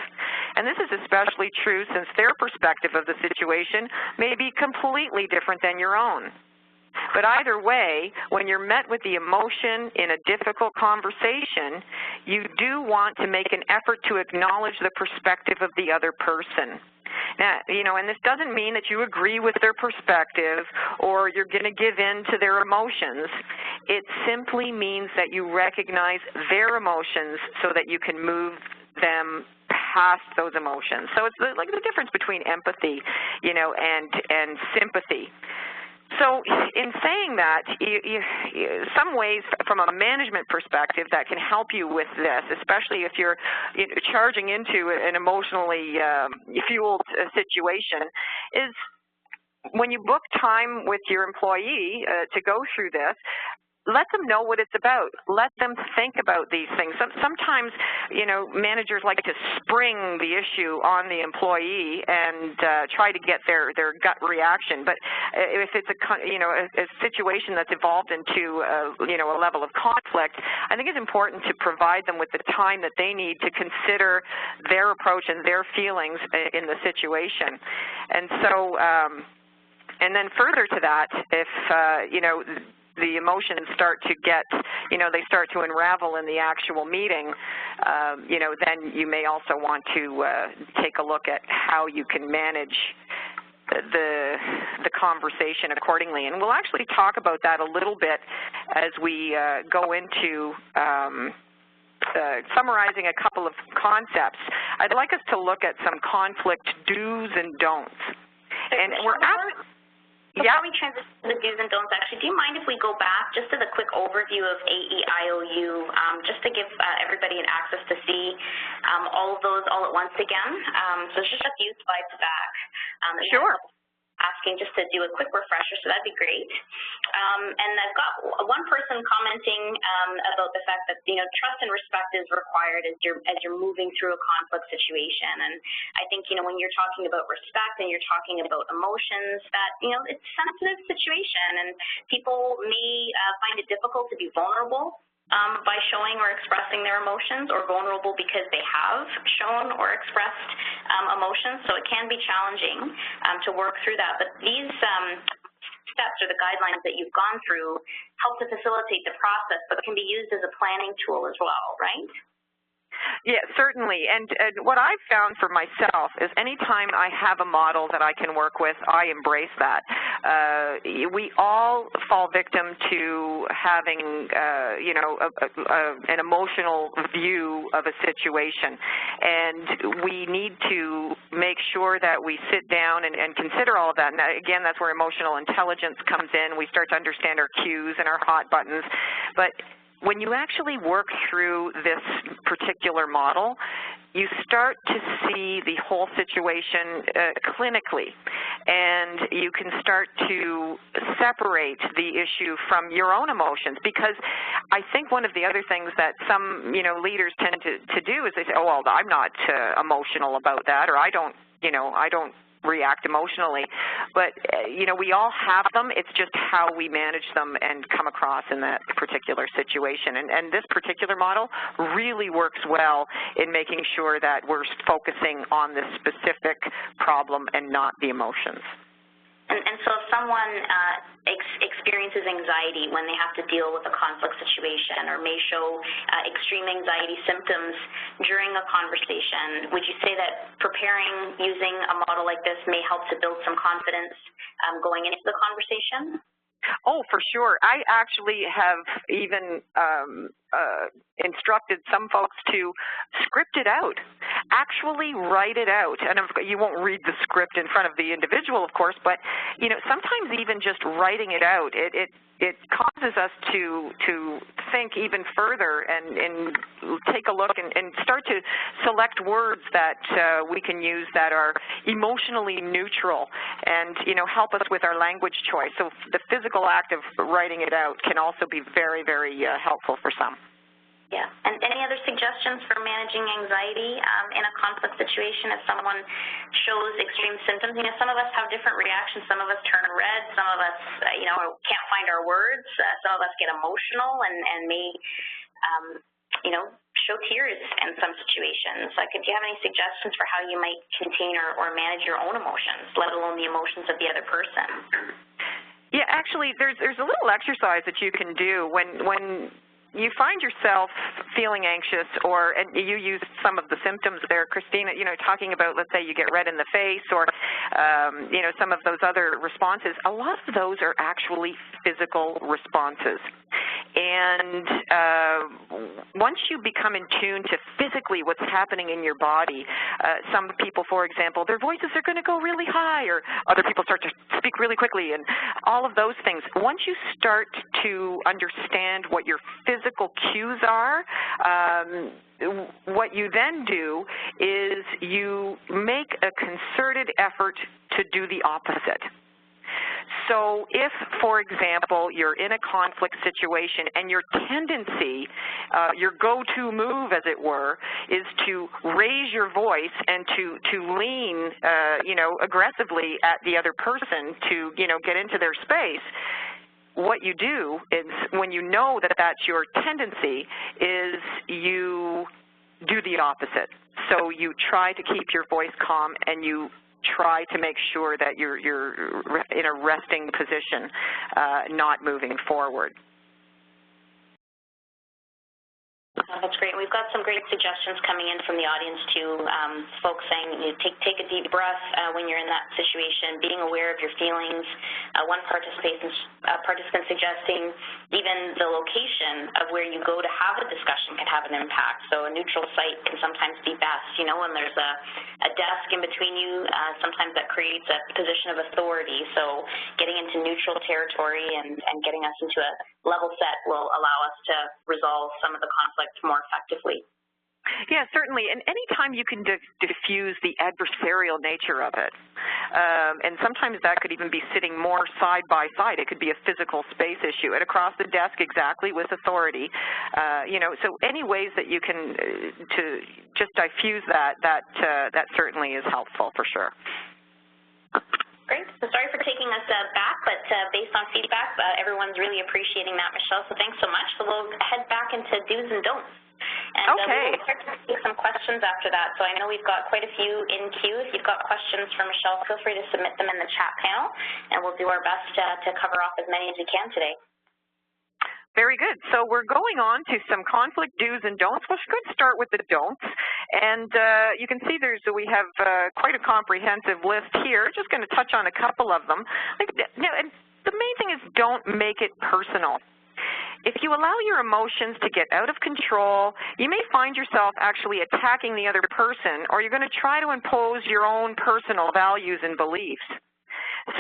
[SPEAKER 3] And this is especially true since their perspective of the situation may be completely different than your own. But either way, when you're met with the emotion in a difficult conversation, you do want to make an effort to acknowledge the perspective of the other person. Now, and this doesn't mean that you agree with their perspective or you're going to give in to their emotions. It simply means that you recognize their emotions so that you can move them past those emotions. So it's like the difference between empathy, and sympathy. So in saying that, some ways from a management perspective that can help you with this, especially if you're charging into an emotionally fueled situation, is when you book time with your employee to go through this, let them know what it's about. Let them think about these things. Sometimes, you know, managers like to spring the issue on the employee and try to get their gut reaction. But if it's a situation that's evolved into a level of conflict, I think it's important to provide them with the time that they need to consider their approach and their feelings in the situation. And so, and then further to that, if the emotions start to get, they start to unravel in the actual meeting, then you may also want to take a look at how you can manage the conversation accordingly. And we'll actually talk about that a little bit as we go into summarizing a couple of concepts. I'd like us to look at some conflict do's and don'ts. And
[SPEAKER 2] Before we transition to the do's and don'ts, actually, do you mind if we go back just to the quick overview of AEIOU, just to give everybody an access to see all of those all at once again? So it's just a few slides back.
[SPEAKER 3] Sure.
[SPEAKER 2] Asking just to do a quick refresher, so that'd be great. And I've got one person commenting about the fact that trust and respect is required as you're moving through a conflict situation. And I think when you're talking about respect and you're talking about emotions, that it's a sensitive situation, and people may find it difficult to be vulnerable by showing or expressing their emotions, or vulnerable because they have shown or expressed emotions. So it can be challenging to work through that. But these steps or the guidelines that you've gone through help to facilitate the process, but can be used as a planning tool as well, right?
[SPEAKER 3] Yeah, certainly. And what I've found for myself is anytime I have a model that I can work with, I embrace that. We all fall victim to having, an emotional view of a situation. And we need to make sure that we sit down and consider all of that. And again, that's where emotional intelligence comes in. We start to understand our cues and our hot buttons. But when you actually work through this particular model, you start to see the whole situation clinically, and you can start to separate the issue from your own emotions. Because I think one of the other things that some leaders tend to do is they say, oh, well, I'm not emotional about that, or I don't react emotionally. But, we all have them. It's just how we manage them and come across in that particular situation. And this particular model really works well in making sure that we're focusing on the specific problem and not the emotions.
[SPEAKER 2] And so if someone experiences anxiety when they have to deal with a conflict situation, or may show extreme anxiety symptoms during a conversation, would you say that preparing using a model like this may help to build some confidence going into the conversation?
[SPEAKER 3] Oh, for sure. I actually have even instructed some folks to script it out, actually write it out. And you won't read the script in front of the individual, of course, but sometimes even just writing it out, it causes us to think even further and take a look and start to select words that we can use that are emotionally neutral and help us with our language choice. So the physical act of writing it out can also be very, very helpful for some.
[SPEAKER 2] Yeah. And any other suggestions for managing anxiety in a conflict situation if someone shows extreme symptoms? Some of us have different reactions. Some of us turn red. Some of us, can't find our words. Some of us get emotional and may, show tears in some situations. Like, if you have any suggestions for how you might contain or manage your own emotions, let alone the emotions of the other person?
[SPEAKER 3] Yeah, actually, there's a little exercise that you can do when you find yourself feeling anxious, and you use some of the symptoms there, Christina, talking about, let's say you get red in the face, or, some of those other responses. A lot of those are actually physical responses. And once you become in tune to physically what's happening in your body, some people, for example, their voices are going to go really high, or other people start to speak really quickly, and all of those things. Once you start to understand what your physical cues are, what you then do is you make a concerted effort to do the opposite. So if, for example, you're in a conflict situation and your tendency, your go-to move, as it were, is to raise your voice and to lean, aggressively at the other person to, get into their space, what you do is, when you know that that's your tendency, is you do the opposite. So you try to keep your voice calm and you try to make sure that you're in a resting position, not moving forward.
[SPEAKER 2] That's great. We've got some great suggestions coming in from the audience too. Folks saying, take a deep breath when you're in that situation, being aware of your feelings. One participant suggesting even the location of where you go to have a discussion can have an impact. So a neutral site can sometimes be best. When there's a desk in between you, sometimes that creates a position of authority. So getting into neutral territory and getting us into a level set will allow us to resolve some of the conflict more effectively.
[SPEAKER 3] Yeah, certainly. And anytime you can diffuse the adversarial nature of it, and sometimes that could even be sitting more side by side. It could be a physical space issue, and across the desk exactly with authority. So any ways that you can to just diffuse that certainly is helpful for sure.
[SPEAKER 2] Great. So sorry for taking us back, but based on feedback, everyone's really appreciating that, Michelle. So thanks so much. So we'll head back into do's and don'ts. And we'll start to take some questions after that. So I know we've got quite a few in queue. If you've got questions for Michelle, feel free to submit them in the chat panel, and we'll do our best to cover off as many as we can today.
[SPEAKER 3] Very good. So we're going on to some conflict do's and don'ts. We're going to start with the don'ts. And you can see we have quite a comprehensive list here. Just going to touch on a couple of them. And the main thing is don't make it personal. If you allow your emotions to get out of control, you may find yourself actually attacking the other person, or you're going to try to impose your own personal values and beliefs.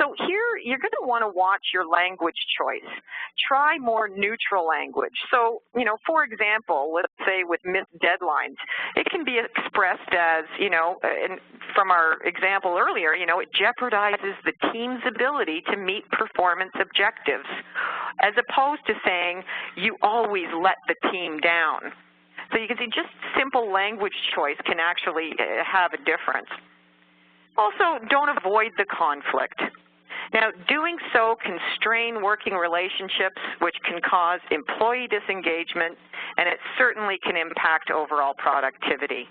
[SPEAKER 3] So here, you're going to want to watch your language choice. Try more neutral language. So, for example, let's say with missed deadlines, it can be expressed as, and from our example earlier, it jeopardizes the team's ability to meet performance objectives, as opposed to saying, you always let the team down. So you can see just simple language choice can actually have a difference. Also, don't avoid the conflict. Now, doing so can strain working relationships, which can cause employee disengagement, and it certainly can impact overall productivity.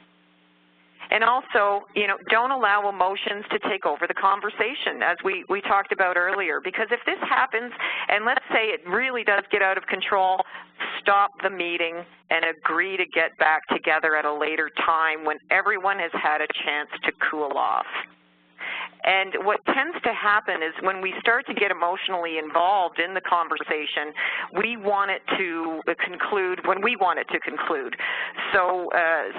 [SPEAKER 3] And also, don't allow emotions to take over the conversation, as we talked about earlier, because if this happens, and let's say it really does get out of control, stop the meeting and agree to get back together at a later time when everyone has had a chance to cool off. And what tends to happen is when we start to get emotionally involved in the conversation, we want it to conclude when we want it to conclude. So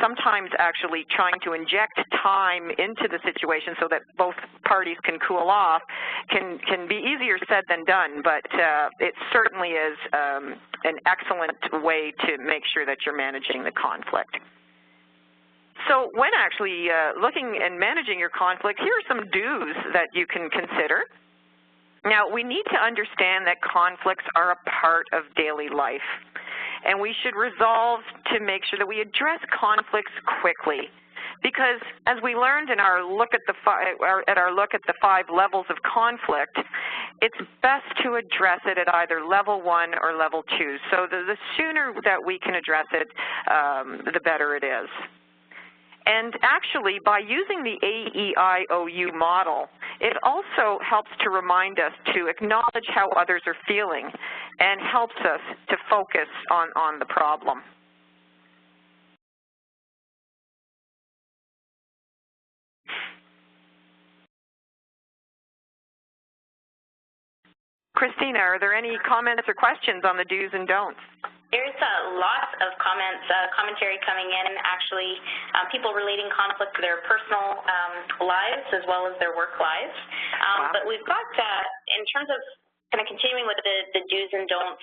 [SPEAKER 3] sometimes actually trying to inject time into the situation so that both parties can cool off can be easier said than done, but it certainly is an excellent way to make sure that you're managing the conflict. So when actually looking and managing your conflict, here are some do's that you can consider. Now, we need to understand that conflicts are a part of daily life, and we should resolve to make sure that we address conflicts quickly. Because as we learned in our look at the 5 levels of conflict, it's best to address it at either level 1 or level 2. So the sooner that we can address it, the better it is. And actually, by using the AEIOU model, it also helps to remind us to acknowledge how others are feeling and helps us to focus on the problem. Christina, are there any comments or questions on the do's and don'ts?
[SPEAKER 2] There's lots of commentary coming in, actually, people relating conflict to their personal lives as well as their work lives. But we've got, in terms of kind of continuing with the do's and don'ts,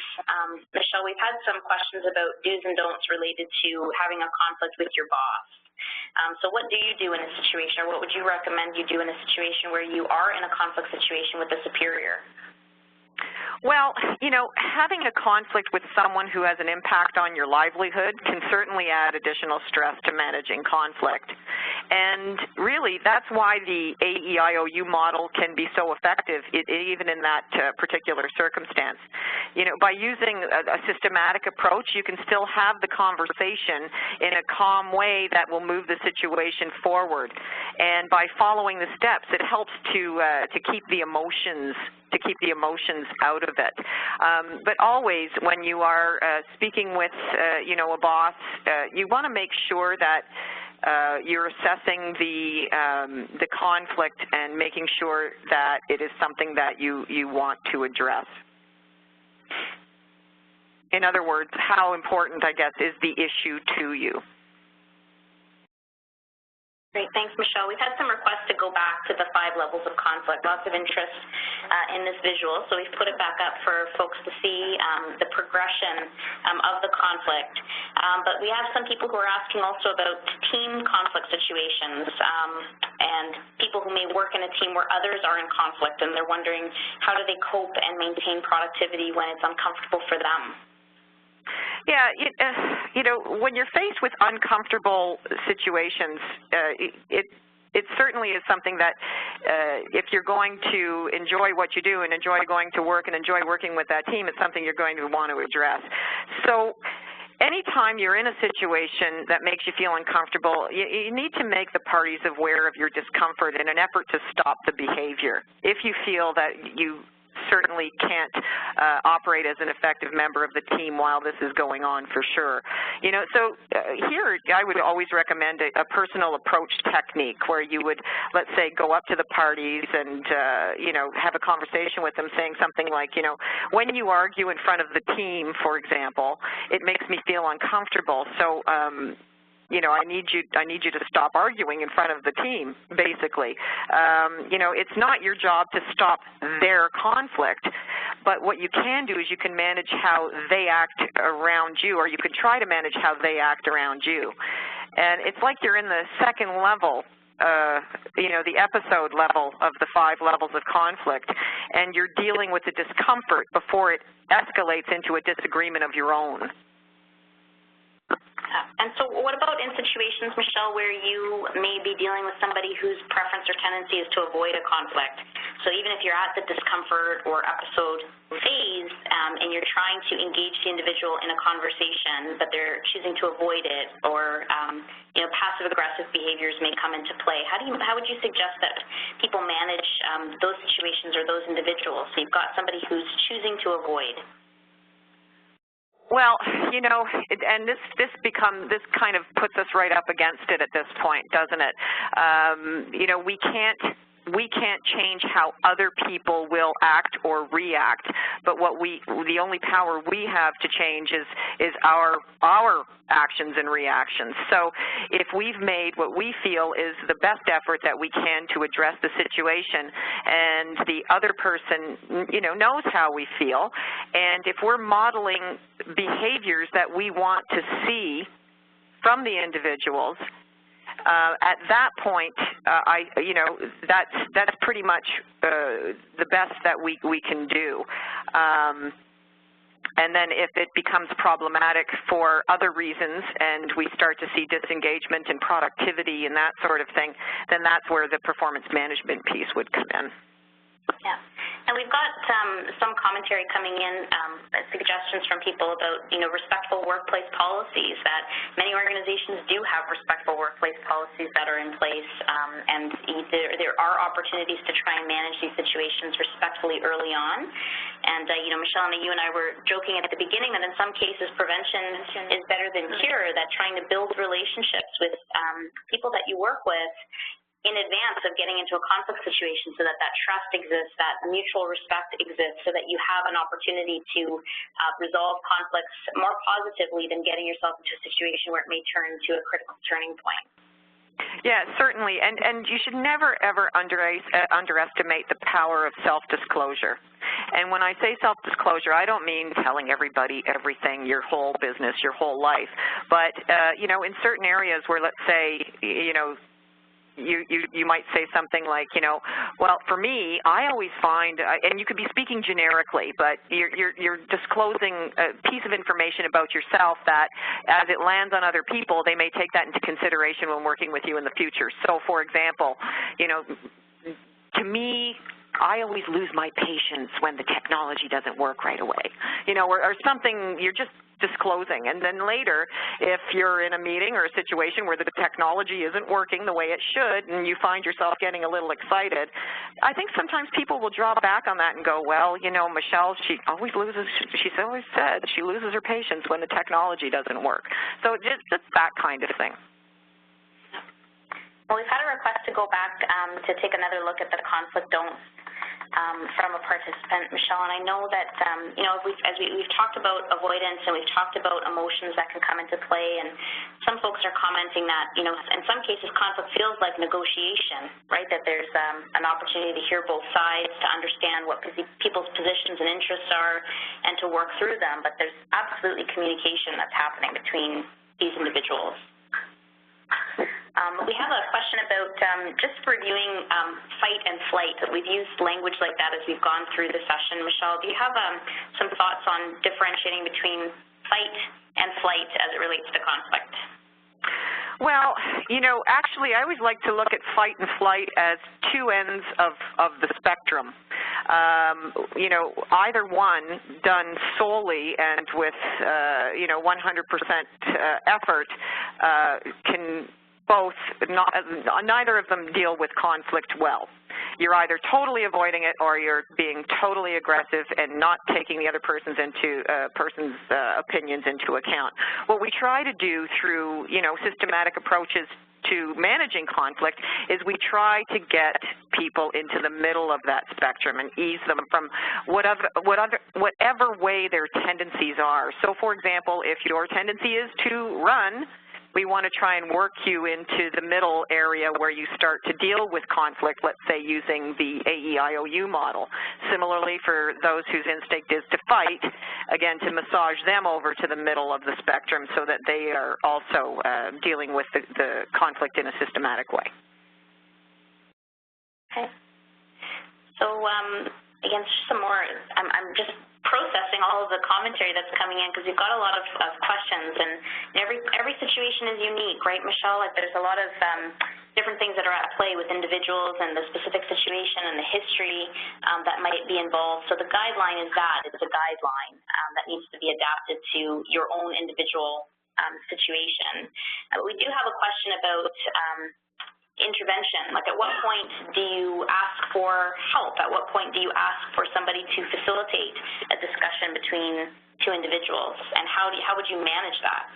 [SPEAKER 2] Michelle, we've had some questions about do's and don'ts related to having a conflict with your boss. So what do you do in a situation, or what would you recommend you do in a situation where you are in a conflict situation with a superior?
[SPEAKER 3] Well, having a conflict with someone who has an impact on your livelihood can certainly add additional stress to managing conflict. And really, that's why the AEIOU model can be so effective, even in that particular circumstance. By using a systematic approach, you can still have the conversation in a calm way that will move the situation forward. And by following the steps, it helps to keep the emotions out of it. But always, when you are speaking with, a boss, you want to make sure that you're assessing the conflict and making sure that it is something that you want to address. In other words, how important, I guess, is the issue to you?
[SPEAKER 2] Great, thanks, Michelle. We've had some requests to go back to the 5 levels of conflict. Lots of interest in this visual, so we've put it back up for folks to see the progression of the conflict. But we have some people who are asking also about team conflict situations and people who may work in a team where others are in conflict, and they're wondering how do they cope and maintain productivity when it's uncomfortable for them.
[SPEAKER 3] Yeah, when you're faced with uncomfortable situations, it certainly is something that if you're going to enjoy what you do and enjoy going to work and enjoy working with that team, it's something you're going to want to address. So anytime you're in a situation that makes you feel uncomfortable, you need to make the parties aware of your discomfort in an effort to stop the behavior. If you feel that you certainly can't operate as an effective member of the team while this is going on, for sure. So here I would always recommend a personal approach technique where you would, let's say, go up to the parties and, have a conversation with them saying something like, when you argue in front of the team, for example, it makes me feel uncomfortable. So, I need you to stop arguing in front of the team, basically. It's not your job to stop their conflict, but what you can do is you can manage how they act around you, or you can try to manage how they act around you. And it's like you're in the second level, the episode level of the 5 levels of conflict, and you're dealing with the discomfort before it escalates into a disagreement of your own.
[SPEAKER 2] And so what about in situations, Michelle, where you may be dealing with somebody whose preference or tendency is to avoid a conflict? So even if you're at the discomfort or episode phase and you're trying to engage the individual in a conversation, but they're choosing to avoid it, or passive-aggressive behaviors may come into play, how would you suggest that people manage those situations or those individuals? So you've got somebody who's choosing to avoid.
[SPEAKER 3] Well, and this kind of puts us right up against it at this point, doesn't it? We can't change how other people will act or react, but the only power we have to change is our actions and reactions. So if we've made what we feel is the best effort that we can to address the situation, and the other person, knows how we feel, and if we're modeling behaviors that we want to see from the individuals, at that point, that's pretty much the best that we can do. And then if it becomes problematic for other reasons and we start to see disengagement and productivity and that sort of thing, then that's where the performance management piece would come in.
[SPEAKER 2] Yeah. And we've got some commentary coming in, suggestions from people about, respectful workplace policies, that many organizations do have respectful workplace policies that are in place, and there are opportunities to try and manage these situations respectfully early on. And, Michelle, you and I were joking at the beginning that in some cases prevention is better than cure, that trying to build relationships with people that you work with in advance of getting into a conflict situation, so that trust exists, that mutual respect exists, so that you have an opportunity to resolve conflicts more positively than getting yourself into a situation where it may turn to a critical turning point.
[SPEAKER 3] Yeah, certainly, and you should never, ever underestimate the power of self-disclosure. And when I say self-disclosure, I don't mean telling everybody everything, your whole business, your whole life, but, in certain areas where, let's say, you might say something like, you know, well, for me, I always find, and you could be speaking generically, but you're disclosing a piece of information about yourself that, as it lands on other people, they may take that into consideration when working with you in the future. So, for example, you know, to me, I always lose my patience when the technology doesn't work right away, you know, or something you're just disclosing. And then later, if you're in a meeting or a situation where the technology isn't working the way it should and you find yourself getting a little excited, I think sometimes people will draw back on that and go, well, you know, Michelle, she's always said she loses her patience when the technology doesn't work. So just that kind of thing.
[SPEAKER 2] Well, we've had a request to go back to take another look at the conflict don'ts from a participant, Michelle, and I know that, you know, we've talked about avoidance and we've talked about emotions that can come into play, and some folks are commenting that, you know, in some cases conflict feels like negotiation, right, that there's an opportunity to hear both sides, to understand what people's positions and interests are, and to work through them, but there's absolutely communication that's happening between these individuals. We have a question about just reviewing fight and flight. We've used language like that as we've gone through the session. Michelle, do you have some thoughts on differentiating between fight and flight as it relates to conflict?
[SPEAKER 3] Well, you know, actually, I always like to look at fight and flight as two ends of the spectrum. You know, either one done solely and with, you know, 100% effort can both, neither of them deal with conflict well. You're either totally avoiding it or you're being totally aggressive and not taking the other person's opinions into account. What we try to do through, you know, systematic approaches to managing conflict is we try to get people into the middle of that spectrum and ease them from whatever way their tendencies are. So, for example, if your tendency is to run, we want to try and work you into the middle area where you start to deal with conflict, let's say using the AEIOU model. Similarly, for those whose instinct is to fight, again, to massage them over to the middle of the spectrum so that they are also dealing with the conflict in a systematic way.
[SPEAKER 2] Okay. So, again, some more, I'm just processing all of the commentary that's coming in because we've got a lot of questions, and every situation is unique, right, Michelle? Like, there's a lot of different things that are at play with individuals and the specific situation and the history that might be involved. So the guideline is that it's a guideline that needs to be adapted to your own individual situation. We do have a question about intervention. Like, at what point do you ask for help? At what point do you ask for somebody to facilitate a discussion between two individuals? And how would you manage that?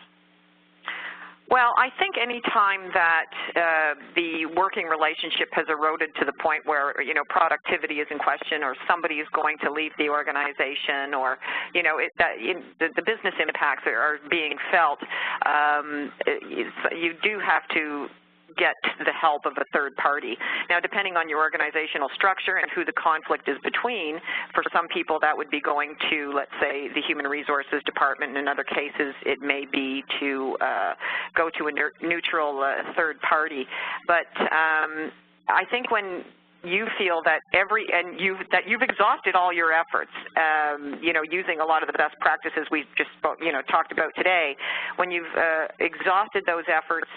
[SPEAKER 3] Well, I think any time that the working relationship has eroded to the point where, you know, productivity is in question, or somebody is going to leave the organization, or, you know, the business impacts are being felt, you do have to get the help of a third party. Now, depending on your organizational structure and who the conflict is between, for some people that would be going to, let's say, the Human Resources Department. In other cases, it may be to go to a neutral third party. But I think when you feel that you've exhausted all your efforts, you know, using a lot of the best practices we've just, you know, talked about today, when you've exhausted those efforts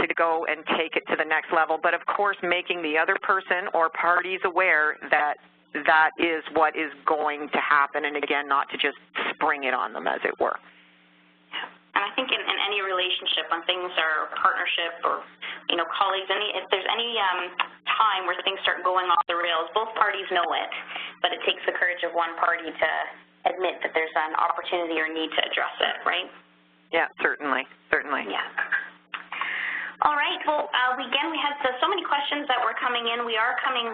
[SPEAKER 3] to go and take it to the next level, but of course making the other person or parties aware that that is what is going to happen, and again, not to just spring it on them, as it were.
[SPEAKER 2] And I think in any relationship, when things are partnership or, you know, colleagues, if there's any time where things start going off the rails, both parties know it, but it takes the courage of one party to admit that there's an opportunity or need to address it, right?
[SPEAKER 3] Yeah, certainly, certainly.
[SPEAKER 2] Yeah. All right. Well, again, we had so many questions that were coming in. We are coming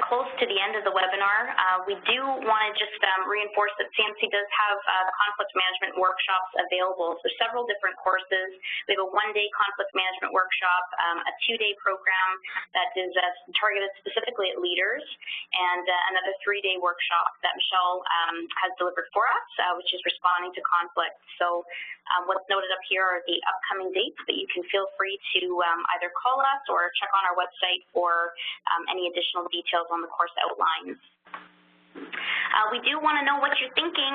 [SPEAKER 2] close to the end of the webinar. We do want to just reinforce that CMC does have the conflict management workshops available. So several different courses. We have a one-day conflict management workshop, a two-day program that is targeted specifically at leaders, and another three-day workshop that Michelle has delivered for us, which is responding to conflict. So what's noted up here are the upcoming dates, but you can feel free to either call us or check on our website for any additional details on the course outlines. We do want to know what you're thinking,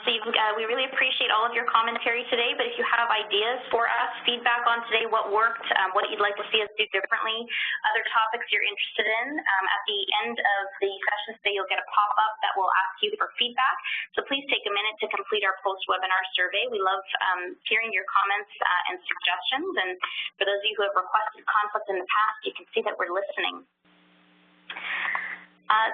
[SPEAKER 2] so we really appreciate all of your commentary today, but if you have ideas for us, feedback on today, what worked, what you'd like to see us do differently, other topics you're interested in, at the end of the session today, you'll get a pop-up that will ask you for feedback, so please take a minute to complete our post-webinar survey. We love hearing your comments and suggestions, and for those of you who have requested conflict in the past, you can see that we're listening.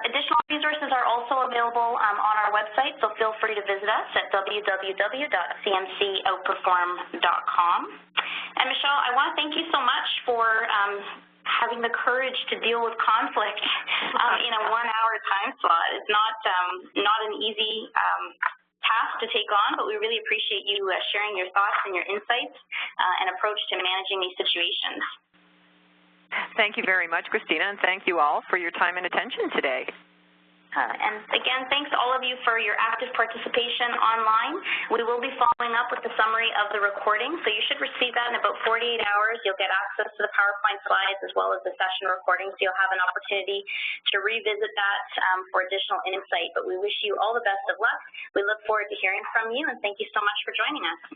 [SPEAKER 2] Additional resources are also available on our website, so feel free to visit us at www.cmcoutperform.com. And Michelle, I want to thank you so much for having the courage to deal with conflict in a 1-hour time slot. It's not an easy task to take on, but we really appreciate you sharing your thoughts and your insights and approach to managing these situations.
[SPEAKER 3] Thank you very much, Christina, and thank you all for your time and attention today.
[SPEAKER 2] And again, thanks all of you for your active participation online. We will be following up with the summary of the recording, so you should receive that in about 48 hours. You'll get access to the PowerPoint slides as well as the session recording, so you'll have an opportunity to revisit that for additional insight. But we wish you all the best of luck. We look forward to hearing from you, and thank you so much for joining us.